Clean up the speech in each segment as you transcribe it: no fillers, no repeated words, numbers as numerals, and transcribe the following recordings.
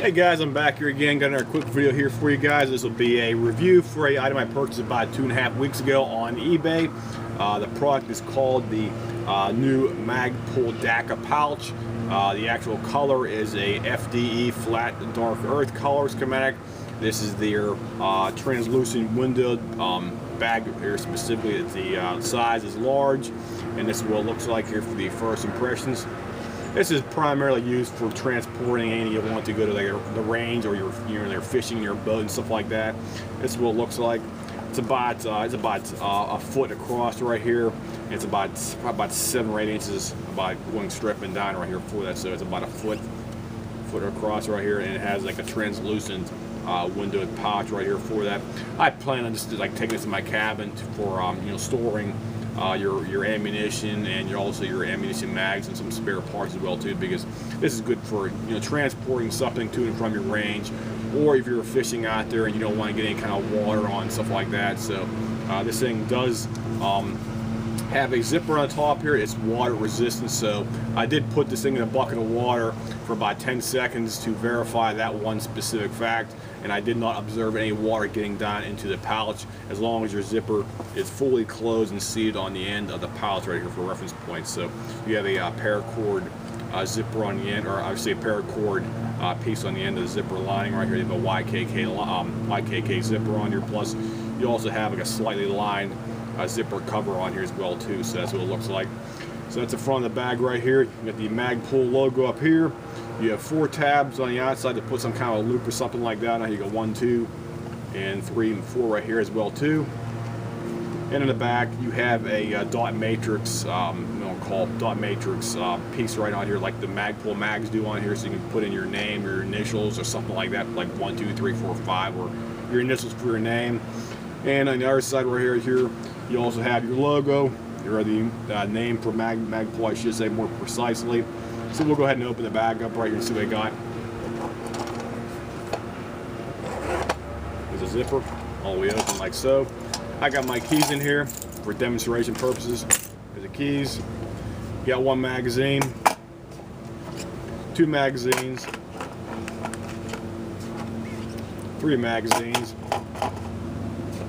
Hey guys, I'm back here again. Got another quick video here for you guys. This will be a review for an item I purchased about 2.5 weeks ago on eBay. The product is called the new Magpul DAKA pouch. The actual color is a FDE flat dark earth color schematic. This is their translucent windowed bag here specifically. The size is large, and this is what it looks like here for the first impressions. This is primarily used for transporting any you want to go to the range, or you're there fishing in your boat and stuff like that. This is what it looks like. It's about a foot across right here. It's about 7 or 8 inches about going stripping down right here for that. So it's about a foot across right here, and it has like a translucent windowed pouch right here for that. I plan on just like taking this in my cabin for storing your ammunition, and also your ammunition mags and some spare parts as well too, because this is good for transporting something to and from your range, or if you're fishing out there and you don't want to get any kind of water on, stuff like that. So this thing does have a zipper on the top here. It's water resistant, so I did put this thing in a bucket of water for about 10 seconds to verify that one specific fact, and I did not observe any water getting down into the pouch, as long as your zipper is fully closed and seated on the end of the pouch right here for reference points. So you have a paracord zipper on the end, or I would say a paracord piece on the end of the zipper lining right here. You have a YKK zipper on here, plus you also have like a slightly lined zipper cover on here as well too. So that's what it looks like. So that's the front of the bag right here. You got the Magpul logo up here. You have 4 tabs on the outside to put some kind of loop or something like that. Now you got 1, 2, and 3, and 4 right here as well too. And in the back you have a dot matrix, dot matrix piece right on here, like the Magpul mags do on here. So you can put in your name, your initials, or something like that, like 1, 2, 3, 4, 5, or your initials for your name. And on the other side right here, you also have your logo, or the name for Magpul, I should say more precisely. So we'll go ahead and open the bag up right here and see what I got. There's a zipper all the way open like so. I got my keys in here for demonstration purposes. There's the keys. You got 1 magazine, 2 magazines, 3 magazines,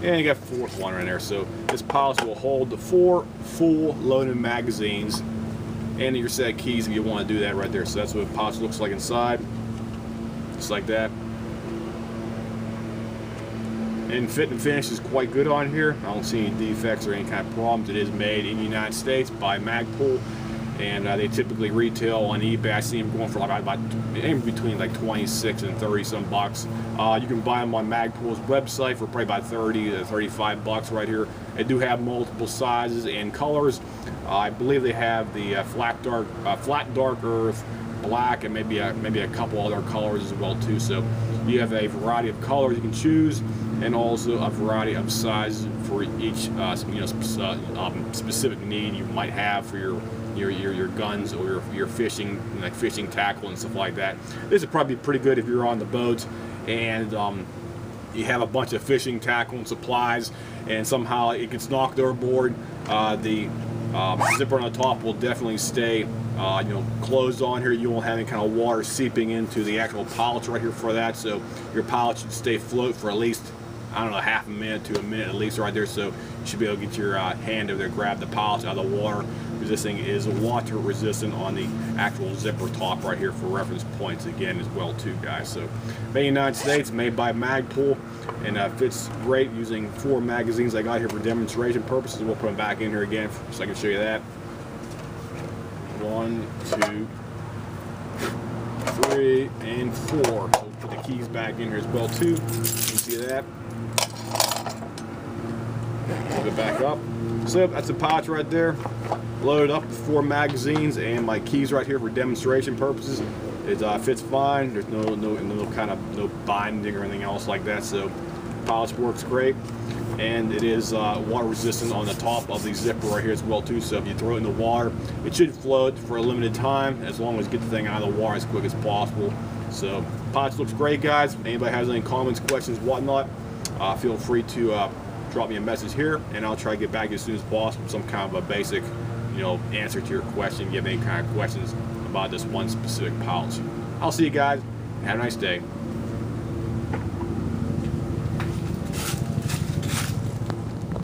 and you got a 4th one right there. So this pouch will hold the 4 full loaded magazines and your set of keys if you want to do that right there. So that's what the pouch looks like inside, just like that. And fit and finish is quite good on here. I don't see any defects or any kind of problems. It is made in the United States by Magpul, and they typically retail on eBay. I see them going for like about between like 26 and 30 some bucks. You can buy them on Magpul's website for probably about 30 to 35 bucks right here. They do have multiple sizes and colors. I believe they have the flat dark earth, black, and maybe a couple other colors as well too. So you have a variety of colors you can choose, and also a variety of sizes for each specific need you might have for your guns, or your fishing, like fishing tackle and stuff like that. This would probably be pretty good if you're on the boat and you have a bunch of fishing tackle and supplies, and somehow it gets knocked overboard. The zipper on the top will definitely stay closed on here. You won't have any kind of water seeping into the actual pouch right here for that. So your pouch should stay afloat for at least, I don't know, half a minute to a minute at least right there. So you should be able to get your hand over there, grab the pouch out of the water, because this thing is water resistant on the actual zipper top right here for reference points again as well too, guys. So made in the United States, made by Magpul, and fits great using 4 magazines I got here for demonstration purposes. We'll put them back in here again so I can show you that. 1, 2, 3, and 4. So we'll put the keys back in here as well too. You can see that. Put it back up. So that's a pouch right there, loaded up with 4 magazines and my keys right here for demonstration purposes. It fits fine. There's no binding or anything else like that. So pouch works great, and it is water resistant on the top of the zipper right here as well too. So if you throw it in the water, it should float for a limited time, as long as you get the thing out of the water as quick as possible. So pouch looks great, guys. If anybody has any comments, questions, whatnot, feel free to drop me a message here, and I'll try to get back as soon as possible with some kind of a basic answer to your question if you have any kind of questions about this one specific pouch. I'll see you guys Have a nice day.